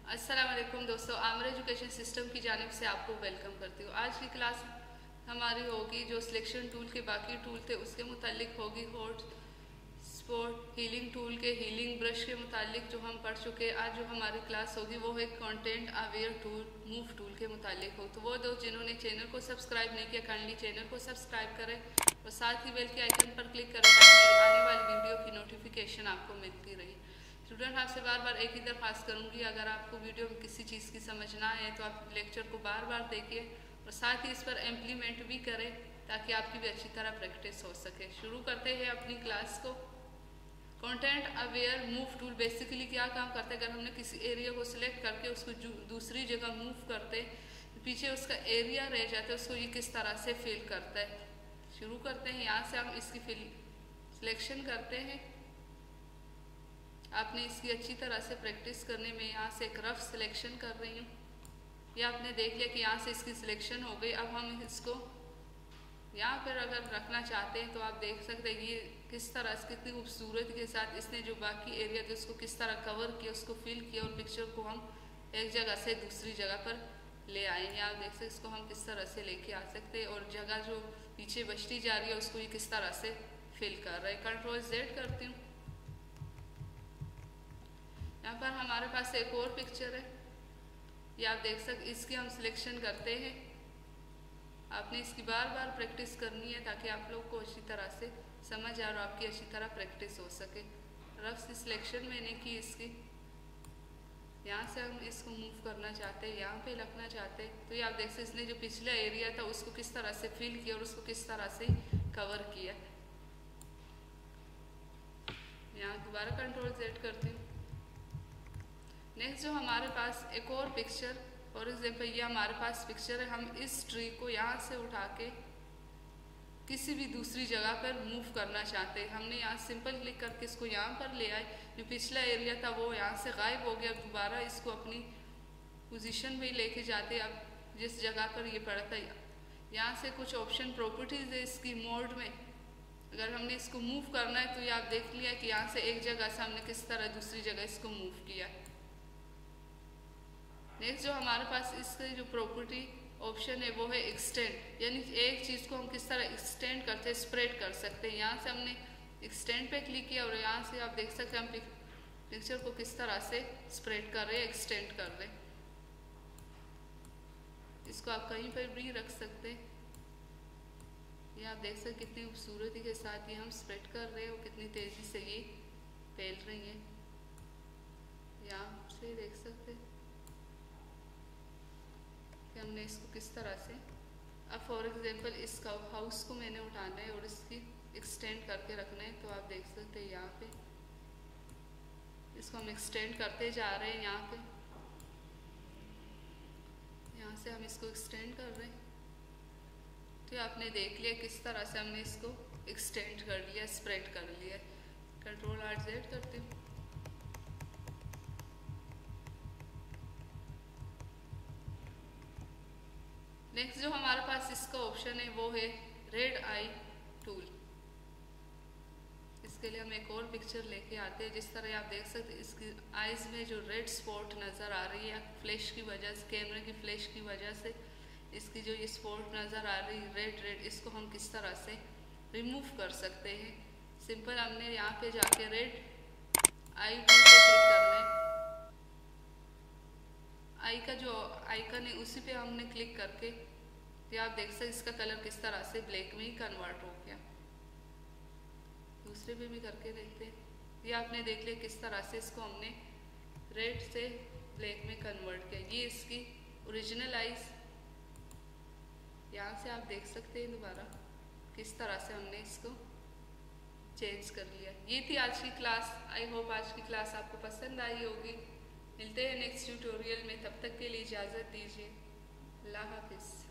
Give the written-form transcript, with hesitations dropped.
अस्सलाम वालेकुम दोस्तों, आमिर एजुकेशन सिस्टम की जानिब से आपको वेलकम करती हूँ। आज की क्लास हमारी होगी जो सिलेक्शन टूल के बाकी टूल थे उसके मुतालिक होगी। हॉट स्पॉट हीलिंग टूल के हीलिंग ब्रश के मुतालिक जो हम पढ़ चुके। आज जो हमारी क्लास होगी वो है content aware tool move tool के मुतालिक हो। तो वो दोस्त जिन्होंने चैनल को सब्सक्राइब नहीं किया काइंडली चैनल को सब्सक्राइब करें और साथ ही बेल के आइकन पर क्लिक करें ताकि मेरी आने वाली वीडियो की नोटिफिकेशन आपको मिलती रही। स्टूडेंट, आपसे बार बार एक ही दरख्वास्त करूंगी, अगर आपको वीडियो में किसी चीज़ की समझ ना आए तो आप लेक्चर को बार बार देखिए और साथ ही इस पर इम्प्लीमेंट भी करें ताकि आपकी भी अच्छी तरह प्रैक्टिस हो सके। शुरू करते हैं अपनी क्लास को। Content aware move tool basically क्या काम करता है, अगर हमने किसी एरिया को सिलेक्ट करके उसको दूसरी जगह मूव करते पीछे उसका एरिया रह जाता है, उसको ये किस तरह से फिल करता है। शुरू करते हैं। यहाँ से हम इसकी सिलेक्शन करते हैं। आपने इसकी अच्छी तरह से प्रैक्टिस करने में यहाँ से एक रफ सिलेक्शन कर रही हूँ। ये आपने देख लिया कि यहाँ से इसकी सिलेक्शन हो गई। अब हम इसको यहाँ पर अगर रखना चाहते हैं तो आप देख सकते हैं ये किस तरह से कितनी खूबसूरती के साथ इसने जो बाकी एरिया थे उसको किस तरह कवर किया, उसको फिल किया और पिक्चर को हम एक जगह से दूसरी जगह पर ले आएंगे। आप देख सकते इसको हम किस तरह से लेके आ सकते हैं और जगह जो पीछे बचती जा रही है उसको ये किस तरह से फिल कर रहा है। कंट्रोल Z करती हूँ। यहाँ पर हमारे पास एक और पिक्चर है, ये आप देख सकते, इसकी हम सिलेक्शन करते हैं। आपने इसकी बार बार प्रैक्टिस करनी है ताकि आप लोग को अच्छी तरह से समझ आए और आपकी अच्छी तरह प्रैक्टिस हो सके। रफ सी सिलेक्शन मैंने की इसकी। यहाँ से हम इसको मूव करना चाहते हैं, यहाँ पे रखना चाहते हैं तो ये आप देख सकते इसने जो पिछला एरिया था उसको किस तरह से फिल किया और उसको किस तरह से कवर किया। यहाँ दोबारा कंट्रोल Z करती हूँ। नेक्स्ट जो हमारे पास एक और पिक्चर, फॉर एग्जाम्पल ये हमारे पास पिक्चर है। हम इस ट्री को यहाँ से उठा के किसी भी दूसरी जगह पर मूव करना चाहते हैं। हमने यहाँ सिंपल क्लिक करके इसको यहाँ पर ले आए, जो पिछला एरिया था वो यहाँ से गायब हो गया। दोबारा इसको अपनी पोजीशन में लेके जाते अब जिस जगह पर ये पड़ा था। यहाँ से कुछ ऑप्शन प्रॉपर्टीज है इसकी मोड में, अगर हमने इसको मूव करना है तो ये आप देख लिया कि यहाँ से एक जगह से हमने किस तरह दूसरी जगह इसको मूव किया। नेक्स्ट जो हमारे पास इसके जो प्रॉपर्टी ऑप्शन है वो है एक्सटेंड, यानी एक चीज़ को हम किस तरह एक्सटेंड करते हैं, स्प्रेड कर सकते हैं। यहाँ से हमने एक्सटेंड पे क्लिक किया और यहाँ से आप देख सकते हैं हम पिक्चर को किस तरह से स्प्रेड कर रहे हैं, एक्सटेंड कर रहे हैं। इसको आप कहीं पर भी रख सकते हैं। ये आप देख सकते कितनी खूबसूरती के साथ ये हम स्प्रेड कर रहे हैं और कितनी तेज़ी से ये फैल रही है। यहाँ से देख सकते हैं कि हमने इसको किस तरह से, अब फॉर एग्जांपल इस हाउस को मैंने उठाना है और इसकी एक्सटेंड करके रखना है तो आप देख सकते हैं यहाँ पे इसको हम एक्सटेंड करते जा रहे हैं। यहाँ पे यहाँ से हम इसको एक्सटेंड कर रहे हैं तो आपने देख लिया किस तरह से हमने इसको एक्सटेंड कर लिया, स्प्रेड कर लिया। कंट्रोल Z करती हूँ। नेक्स्ट जो हमारे पास इसका ऑप्शन है वो है रेड आई टूल। इसके लिए हम एक और पिक्चर लेके आते हैं। जिस तरह आप देख सकते हैं इसकी आईज में जो रेड स्पॉट नज़र आ रही है फ्लैश की वजह से, कैमरे की फ्लैश की वजह से इसकी जो ये स्पॉट नज़र आ रही है रेड, इसको हम किस तरह से रिमूव कर सकते हैं। सिंपल हमने यहाँ पे जाके रेड आई टूल पे क्लिक करना है। आई का जो आइकन है उसी पे हमने क्लिक करके तो आप देख सकते इसका कलर किस तरह से ब्लैक में ही कन्वर्ट हो गया। दूसरे पे भी करके देखते हैं। ये आपने देख लिया किस तरह से इसको हमने रेड से ब्लैक में कन्वर्ट किया। ये इसकी ओरिजिनल आइज, यहाँ से आप देख सकते हैं दोबारा किस तरह से हमने इसको चेंज कर लिया। ये थी आज की क्लास। आई होप आज की क्लास आपको पसंद आई होगी। मिलते हैं नेक्स्ट ट्यूटोरियल में, तब तक के लिए इजाज़त दीजिए। अल्लाह हाफिज़।